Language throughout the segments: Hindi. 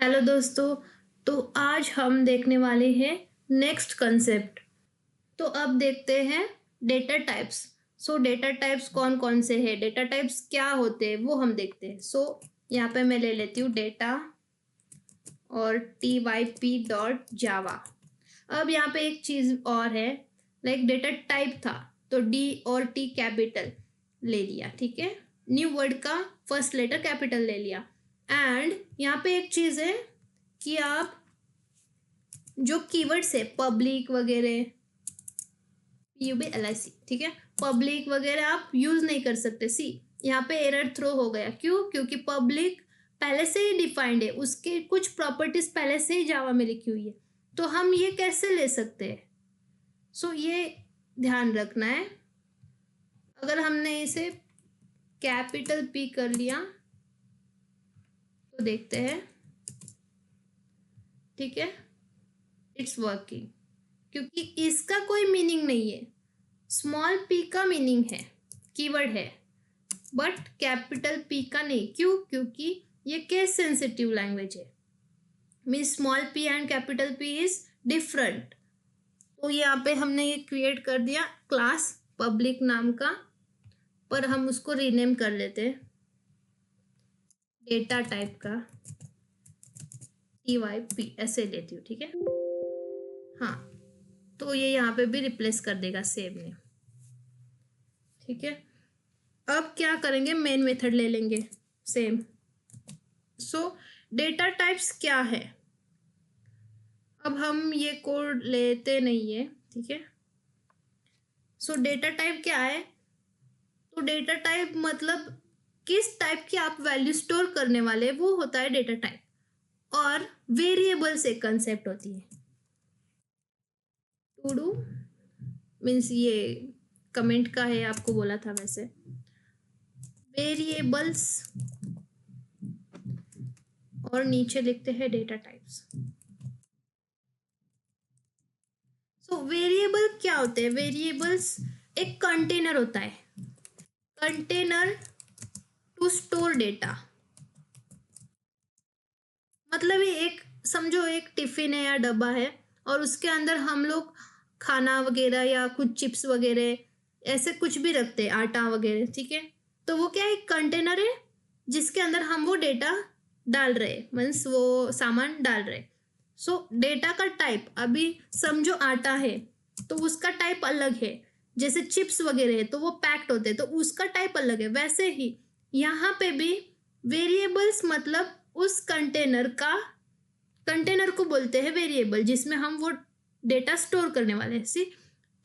हेलो दोस्तों। तो आज हम देखने वाले हैं नेक्स्ट कंसेप्ट। तो अब देखते हैं डेटा टाइप्स। डेटा टाइप्स कौन कौन से हैं, डेटा टाइप्स क्या होते हैं वो हम देखते हैं। यहाँ पे मैं ले लेती हूँ डेटा और typ.java। अब यहाँ पे एक चीज़ और है, लाइक डेटा टाइप था तो डी और टी कैपिटल ले लिया, ठीक है। न्यू वर्ड का फर्स्ट लेटर कैपिटल ले लिया। एंड यहाँ पे एक चीज़ है कि आप जो कीवर्ड्स है पब्लिक वगैरह, PUBLIC, ठीक है, पब्लिक वगैरह आप यूज नहीं कर सकते। सी यहाँ पे एरर थ्रो हो गया, क्यों? क्योंकि पब्लिक पहले से ही डिफाइंड है, उसके कुछ प्रॉपर्टीज पहले से ही जावा में लिखी हुई है, तो हम ये कैसे ले सकते हैं? ये ध्यान रखना है। अगर हमने इसे कैपिटल P कर लिया तो देखते हैं, ठीक है, इट्स वर्किंग, क्योंकि इसका कोई मीनिंग नहीं है। स्मॉल p का मीनिंग है, कीवर्ड है, बट कैपिटल P का नहीं। क्यों? क्योंकि ये केस सेंसिटिव लैंग्वेज है, means small p and capital P is different. तो यहाँ पे हमने ये क्रिएट कर दिया क्लास पब्लिक नाम का, पर हम उसको रीनेम कर लेते हैं डेटा टाइप का TYP ऐसे लेती हूँ, ठीक है। हाँ, तो ये यहाँ पे भी रिप्लेस कर देगा सेम ने, ठीक है। अब क्या करेंगे, मेन मेथड ले लेंगे सेम। डेटा टाइप्स क्या है, अब हम ये कोड लेते नहीं है, ठीक है। डेटा टाइप क्या है? तो डेटा टाइप मतलब किस टाइप की आप वैल्यू स्टोर करने वाले, वो होता है डेटा टाइप। और वेरिएबल से कंसेप्ट होती है। टू डू मीन्स ये कमेंट का है, आपको बोला था वैसे। वेरिएबल्स और नीचे लिखते हैं डेटा टाइप्स। वेरिएबल क्या होते हैं? वेरिएबल्स एक कंटेनर होता है, कंटेनर टू स्टोर डेटा। मतलब ये एक, समझो एक टिफिन है या डब्बा है, और उसके अंदर हम लोग खाना वगैरह या कुछ चिप्स वगैरह ऐसे कुछ भी रखते हैं, आटा वगैरह, ठीक है। तो वो क्या है, एक कंटेनर है जिसके अंदर हम वो डेटा डाल रहे, मीन्स वो सामान डाल रहे। डेटा का टाइप, अभी समझो आटा है तो उसका टाइप अलग है, जैसे चिप्स वगैरह है तो वो पैक्ड होते हैं तो उसका टाइप अलग है। वैसे ही यहाँ पे भी वेरिएबल्स मतलब उस कंटेनर को बोलते हैं वेरिएबल, जिसमें हम वो डेटा स्टोर करने वाले हैं। सी,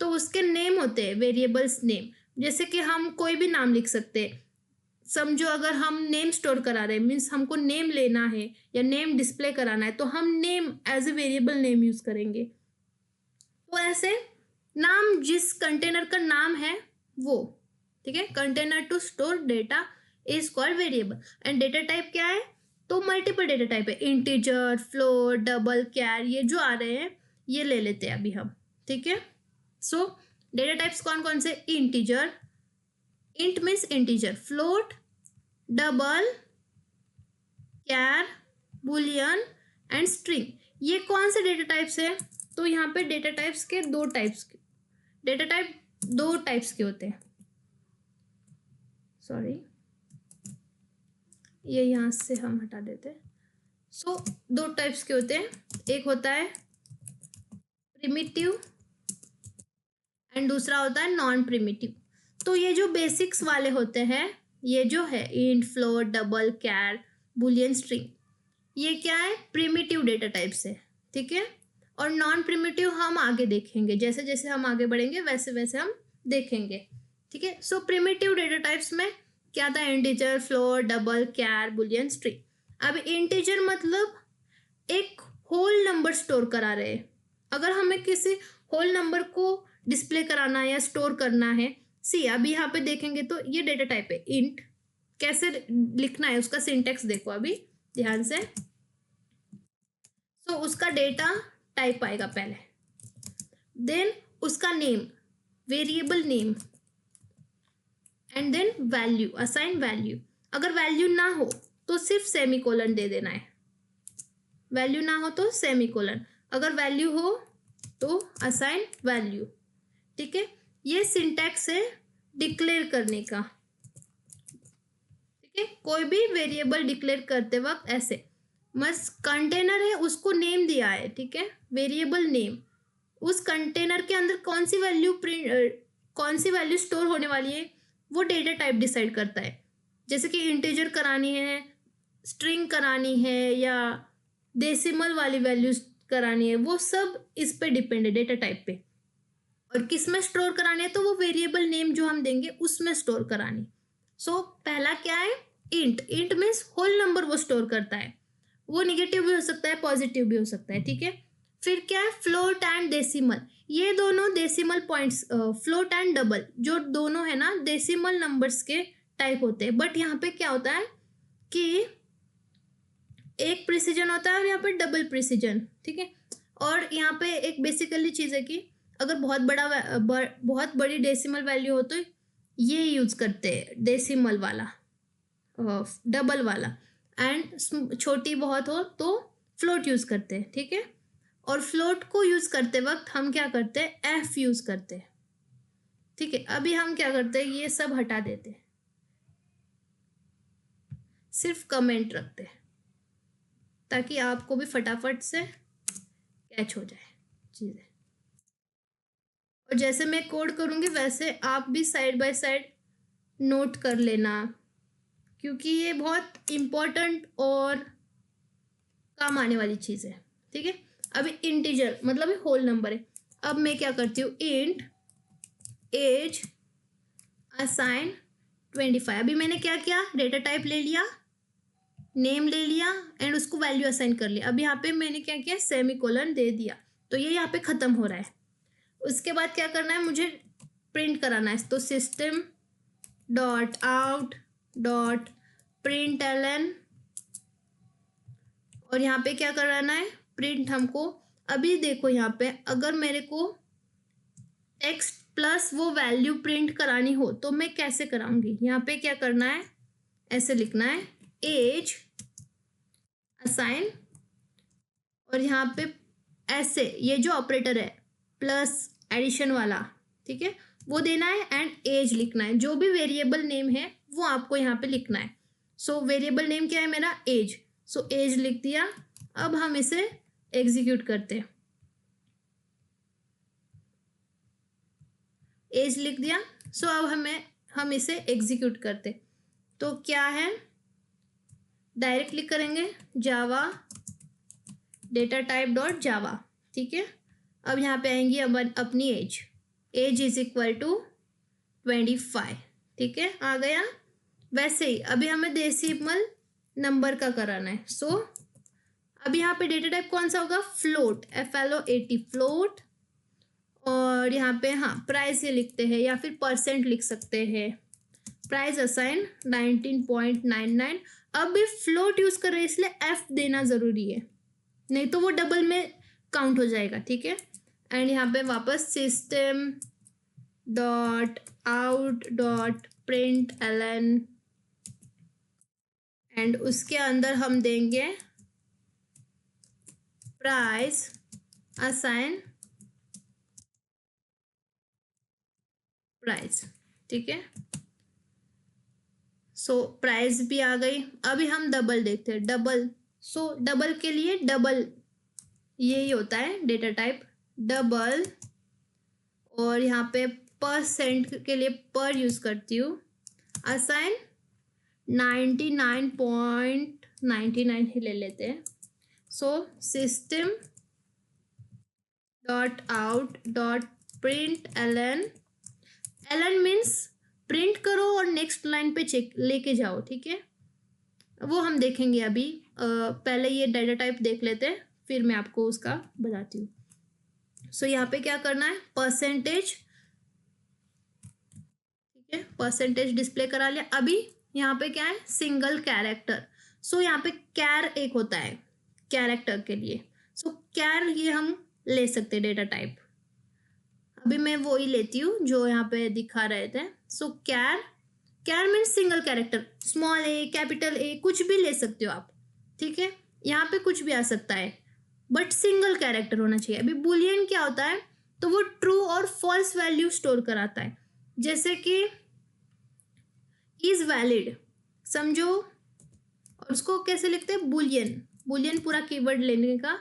तो उसके नेम होते हैं वेरिएबल्स नेम। जैसे कि हम कोई भी नाम लिख सकते हैं, समझो अगर हम नेम स्टोर करा रहे हैं, मीन्स हमको नेम लेना है या नेम डिस्प्ले कराना है, तो हम name as a variable name use करेंगे। तो ऐसे नाम जिस कंटेनर का नाम है वो, ठीक है। Container to store data is called variable. And data type क्या है? तो मल्टीपल डेटा टाइप है, इंटीजर, फ्लोट, डबल, कैर, ये जो आ रहे हैं ये ले लेते हैं अभी हम, ठीक है। डेटा टाइप्स कौन कौन से? Integer, int means integer, float, double, char, boolean and string. ये कौन से डेटा टाइप्स है? तो यहाँ पे डेटा टाइप्स के दो टाइप्स के होते हैं। सॉरी, ये यहाँ से हम हटा देते हैं। दो टाइप्स के होते हैं, एक होता है प्रिमिटिव एंड दूसरा होता है नॉन प्रिमिटिव। तो ये जो बेसिक्स वाले होते हैं, ये जो है int, float, double, char, Boolean, string, ये क्या है? प्रिमिटिव डेटा टाइप्स है, ठीक है। और नॉन प्रिमिटिव हम आगे देखेंगे, जैसे जैसे हम आगे बढ़ेंगे वैसे वैसे हम देखेंगे, ठीक है। प्रिमिटिव डेटा टाइप्स में क्या था? Integer, float, double, char, Boolean, string. अब इंटीजर मतलब एक होल नंबर स्टोर करा रहे हैं। अगर हमें किसी होल नंबर को डिस्प्ले कराना है या स्टोर करना है, सी अभी यहाँ पे देखेंगे तो ये डेटा टाइप है इंट। कैसे लिखना है उसका सिंटेक्स देखो अभी ध्यान से। उसका डेटा टाइप आएगा पहले, देन उसका name, variable name, and then value, assign value. अगर वैल्यू ना हो तो सिर्फ सेमीकोलन दे देना है, वैल्यू ना हो तो सेमीकोलन, अगर वैल्यू हो तो असाइन वैल्यू। ठीक है, ये सिंटैक्स है डिक्लेयर करने का। ठीक है, कोई भी वेरिएबल डिक्लेयर करते वक्त ऐसे बस कंटेनर है उसको नेम दिया है, ठीक है, वेरिएबल नेम, उस कंटेनर के अंदर कौन सी वैल्यू स्टोर होने वाली है वो डेटा टाइप डिसाइड करता है। जैसे कि इंटीजर करानी है, स्ट्रिंग करानी है, या डेसिमल वाली वैल्यूज करानी है, वो सब इस पे डिपेंड है डेटा टाइप पे। और किस में स्टोर करानी है तो वो वेरिएबल नेम जो हम देंगे उसमें स्टोर करानी। सो पहला क्या है, इंट मीन्स होल नंबर वो स्टोर करता है, वो निगेटिव भी हो सकता है पॉजिटिव भी हो सकता है। ठीक है, फिर क्या है, फ्लोट एंड डेसिमल, ये दोनों decimal points, float and double जो दोनों है ना डेसिमल नंबर्स के टाइप होते हैं। बट यहाँ पे क्या होता है कि एक प्रिसीजन होता है और यहाँ पे डबल प्रिसीजन। ठीक है, और यहाँ पे एक बेसिकली चीज़ है कि अगर बहुत बड़ी डेसिमल वैल्यू हो तो ये यूज करते हैं डेसिमल वाला, डबल वाला, एंड छोटी बहुत हो तो फ्लोट यूज करते हैं। ठीक है, और फ्लोट को यूज करते वक्त हम क्या करते हैं, एफ यूज करते हैं। ठीक है, अभी हम क्या करते हैं, ये सब हटा देते हैं, सिर्फ कमेंट रखते हैं ताकि आपको भी फटाफट से कैच हो जाए चीज़ें। और जैसे मैं कोड करूँगी वैसे आप भी साइड बाय साइड नोट कर लेना, क्योंकि ये बहुत इम्पोर्टेंट और काम आने वाली चीज़ है। ठीक है, अभी इंटीजर मतलब ये होल नंबर है। अब मैं क्या करती हूँ, इंट एज असाइन 25। अभी मैंने क्या किया, डेटा टाइप ले लिया, नेम ले लिया एंड उसको वैल्यू असाइन कर लिया। अब यहाँ पे मैंने क्या किया, सेमीकोलन दे दिया, तो ये यहाँ पे ख़त्म हो रहा है। उसके बाद क्या करना है, मुझे प्रिंट कराना है, तो system dot out dot println, और यहाँ पे क्या कराना है, प्रिंट हमको। अभी देखो यहाँ पे अगर मेरे को टेक्स्ट प्लस वो वैल्यू प्रिंट करानी हो तो मैं कैसे कराऊंगी, यहाँ पे क्या करना है, ऐसे लिखना है एज असाइन, और यहाँ पे ऐसे ये जो ऑपरेटर है प्लस एडिशन वाला, ठीक है, वो देना है एंड एज लिखना है। जो भी वेरिएबल नेम है वो आपको यहाँ पे लिखना है। सो वेरिएबल नेम क्या है मेरा, एज, सो एज लिख दिया। अब हम इसे एग्जीक्यूट करते हैं, एज लिख दिया। सो अब हम इसे एग्जीक्यूट करते, तो क्या है, डायरेक्टली करेंगे जावा डेटा टाइप डॉट जावा। ठीक है, अब यहाँ पे आएंगी अब अपनी एज इज इक्वल टू 25। ठीक है, आ गया। वैसे ही अभी हमें डेसिमल नंबर का कराना है। सो अभी यहाँ पे डेटा टाइप कौन सा होगा, फ्लोट, FLOAT फ्लोट, और यहाँ पे हाँ प्राइस ये लिखते हैं या फिर परसेंट लिख सकते हैं, प्राइस असाइन 19.99। अब भी फ्लोट यूज कर रहे हैं इसलिए एफ देना जरूरी है, नहीं तो वो डबल में काउंट हो जाएगा। ठीक है, एंड यहाँ पे वापस system dot out dot println, and उसके अंदर हम देंगे प्राइस असाइन प्राइस। ठीक है, सो प्राइस भी आ गई। अभी हम डबल देखते हैं, डबल, सो डबल के लिए डबल यही होता है डेटा टाइप डबल, और यहाँ पे परसेंट के लिए पर यूज करती हूँ, असाइन 99.99 ही ले लेते हैं। So system dot out dot println, ln means print करो और नेक्स्ट लाइन पे चेक लेके जाओ। ठीक है, वो हम देखेंगे अभी, पहले ये डेटा टाइप देख लेते हैं फिर मैं आपको उसका बताती हूँ। सो यहाँ पे क्या करना है, परसेंटेज, ठीक है, परसेंटेज डिस्प्ले करा लिया। अभी यहाँ पे क्या है, सिंगल कैरेक्टर, सो यहाँ पे कैर एक होता है कैरेक्टर के लिए, सो कैर ये हम ले सकते हैं डेटा टाइप। अभी मैं वो ही लेती हूँ जो यहाँ पे दिखा रहे थे। So char, char means single character, small A capital A कुछ भी ले सकते हो आप। ठीक है, यहाँ पे कुछ भी आ सकता है, बट सिंगल कैरेक्टर होना चाहिए। अभी बुलियन क्या होता है, तो वो ट्रू और फॉल्स वैल्यू स्टोर कराता है। जैसे कि इज वैलिड समझो, और उसको कैसे लिखते हैं, बुलियन। बुलियन पूरा कीवर्ड लेने का।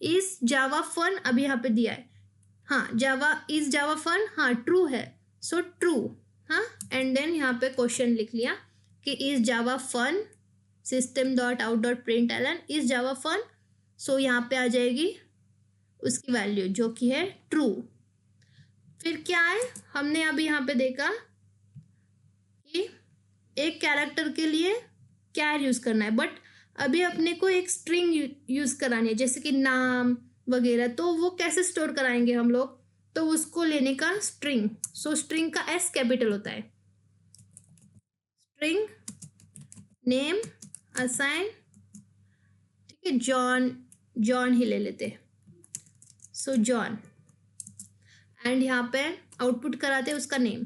इज जावा फन अभी यहाँ पे दिया है, हाँ जावा इज जावा फन, हाँ ट्रू है, सो ट्रू। हाँ, एंड देन यहाँ पे क्वेश्चन लिख लिया कि is Java fun system dot out dot println is Java fun, so यहाँ पे आ जाएगी उसकी वैल्यू जो कि है ट्रू। फिर क्या है, हमने अभी यहाँ पे देखा कि एक कैरेक्टर के लिए कैर यूज करना है, बट अभी अपने को एक स्ट्रिंग यूज करानी है, जैसे कि नाम वगैरह। तो वो कैसे स्टोर कराएंगे हम लोग, तो उसको लेने का स्ट्रिंग। सो स्ट्रिंग का एस कैपिटल होता है, स्ट्रिंग नेम असाइन, ठीक है, जॉन, जॉन ही ले लेते हैं, सो जॉन, एंड यहाँ पे आउटपुट कराते हैं उसका नेम,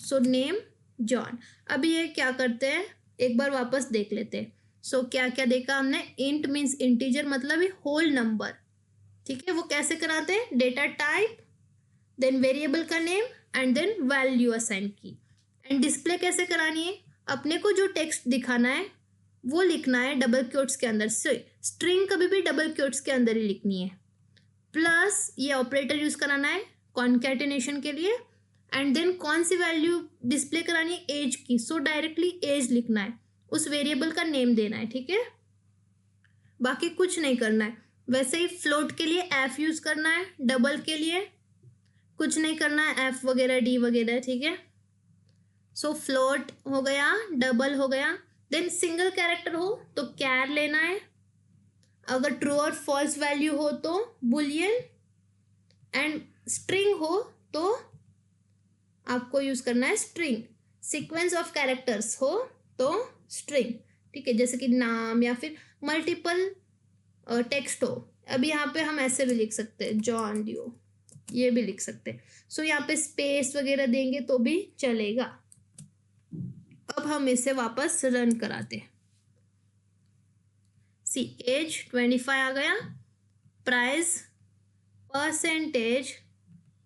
सो नेम जॉन। अभी ये क्या करते हैं, एक बार वापस देख लेते हैं। सो क्या क्या देखा हमने, इंट मीन्स इंटीजर, मतलब होल नंबर, ठीक है। वो कैसे कराते हैं, डेटा टाइप, देन वेरिएबल का name, and then value assign की। एंड डिस्प्ले कैसे करानी है, अपने को जो टेक्स्ट दिखाना है वो लिखना है डबल क्योट्स के अंदर से, स्ट्रिंग कभी भी डबल क्योट्स के अंदर ही लिखनी है। प्लस ये ऑपरेटर यूज कराना है कॉन्कैटिनेशन के लिए, एंड देन कौन सी वैल्यू डिस्प्ले करानी है, एज की, सो डायरेक्टली एज लिखना है, उस वेरिएबल का नेम देना है, ठीक है, बाकी कुछ नहीं करना है। वैसे ही फ्लोट के लिए एफ यूज करना है, डबल के लिए कुछ नहीं करना है, एफ वगैरह डी वगैरह, ठीक है। सो फ्लोट हो गया, डबल हो गया, देन सिंगल कैरेक्टर हो तो कैर लेना है, अगर ट्रू और फॉल्स वैल्यू हो तो बुलियन, एंड स्ट्रिंग हो तो आपको यूज करना है स्ट्रिंग। सीक्वेंस ऑफ कैरेक्टर्स हो तो स्ट्रिंग, ठीक है, जैसे कि नाम या फिर मल्टीपल टेक्स्ट हो। अभी यहाँ पे हम ऐसे भी लिख सकते हैं, जॉन ड्यू, ये भी लिख सकते हैं। सो यहाँ पे स्पेस वगैरह देंगे तो भी चलेगा। अब हम इसे वापस रन कराते हैं। सी एज 25 आ गया, price, percentage,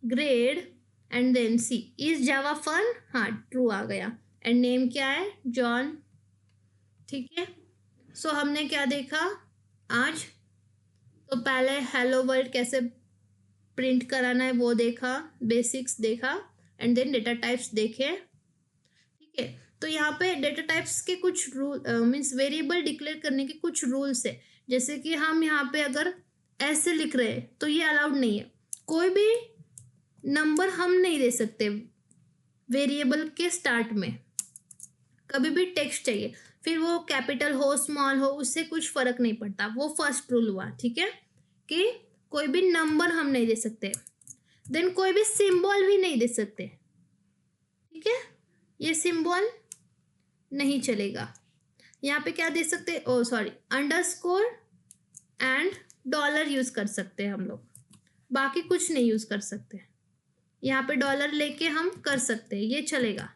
grade, and then C is Java fun, हाँ ट्रू आ गया, एंड नेम क्या है, जॉन, ठीक है। सो हमने क्या देखा आज, तो पहले हेलो वर्ल्ड कैसे प्रिंट कराना है वो देखा, बेसिक्स देखा, एंड देन डेटा टाइप्स देखे, ठीक है। तो यहाँ पे डेटा टाइप्स के कुछ रूल मीन्स वेरिएबल डिक्लेयर करने के कुछ रूल्स है। जैसे कि हम यहाँ पे अगर ऐसे लिख रहे हैं तो ये अलाउड नहीं है, कोई भी नंबर हम नहीं दे सकते वेरिएबल के स्टार्ट में, कभी भी टेक्स्ट चाहिए, फिर वो कैपिटल हो स्मॉल हो उससे कुछ फर्क नहीं पड़ता, वो फर्स्ट रूल हुआ, ठीक है, कि कोई भी नंबर हम नहीं दे सकते, देन कोई भी सिंबल भी नहीं दे सकते, ठीक है, ये सिंबल नहीं चलेगा। यहाँ पे क्या दे सकते, oh sorry, underscore and dollar use कर सकते हैं हम लोग, बाकी कुछ नहीं यूज कर सकते। यहाँ पे डॉलर लेके हम कर सकते हैं, ये चलेगा,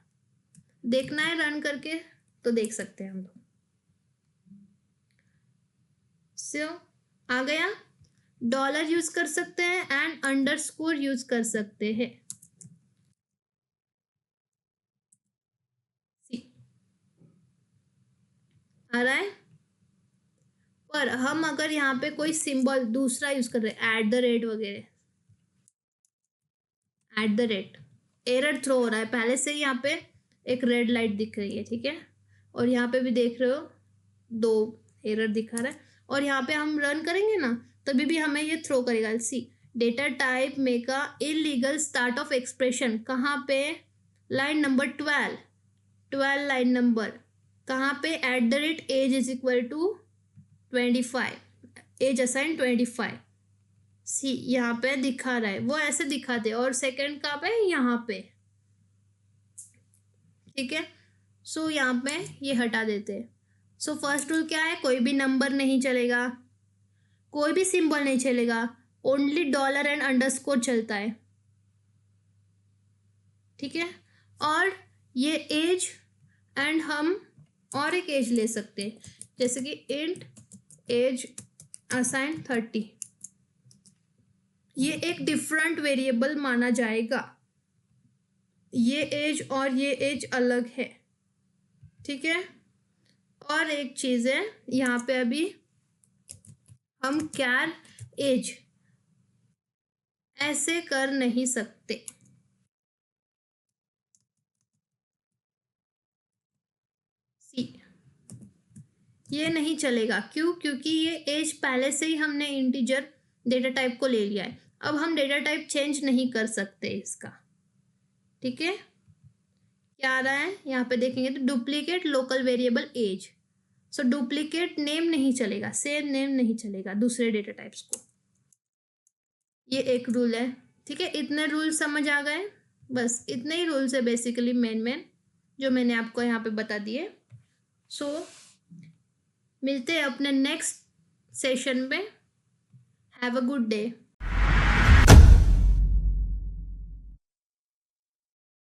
देखना है रन करके तो देख सकते हैं हम लोग। सो आ गया, डॉलर यूज कर सकते हैं एंड अंडरस्कोर यूज कर सकते हैं। आ रहा है, पर हम अगर यहाँ पे कोई सिंबल दूसरा यूज कर रहे हैं, एट द रेट वगैरह, at the rate, error throw हो रहा है, पहले से ही यहाँ पे एक रेड लाइट दिख रही है, ठीक है, और यहाँ पे भी देख रहे हो 2 एरर दिखा रहा है, और यहाँ पे हम रन करेंगे ना तभी भी हमें ये थ्रो करेगा। See data type make a illegal start of expression, कहाँ पे, लाइन नंबर 12 लाइन नंबर, कहाँ पे, at the rate age is equal to 25, age assign 25, see यहाँ पे दिखा रहा है, वो ऐसे दिखाते, और सेकंड कहाँ पे, यहाँ पे, ठीक है। सो यहाँ पे ये हटा देते हैं। सो फर्स्ट रूल क्या है, कोई भी नंबर नहीं चलेगा, कोई भी सिंबल नहीं चलेगा, ओनली डॉलर एंड अंडरस्कोर चलता है, ठीक है। और ये एज, एंड हम और एक एज ले सकते हैं, जैसे कि इंट एज असाइन 30, ये एक डिफरेंट वेरिएबल माना जाएगा। ये एज और ये एज अलग है, ठीक है। और एक चीज़ है यहाँ पे, अभी हम कैर एज ऐसे कर नहीं सकते। सी, ये नहीं चलेगा। क्यों? क्योंकि ये एज पहले से ही हमने इंटीजर डेटा टाइप को ले लिया है। अब हम डेटा टाइप चेंज नहीं कर सकते इसका, ठीक है। क्या आ रहा है यहाँ पे देखेंगे तो डुप्लीकेट लोकल वेरिएबल एज। सो डुप्लीकेट नेम नहीं चलेगा, सेम नेम नहीं चलेगा दूसरे डेटा टाइप्स को। ये एक रूल है, ठीक है। इतने रूल समझ आ गए? बस इतने ही रूल्स है बेसिकली, मेन जो मैंने आपको यहाँ पे बता दिए। सो मिलते हैं अपने नेक्स्ट सेशन में। Have a good day.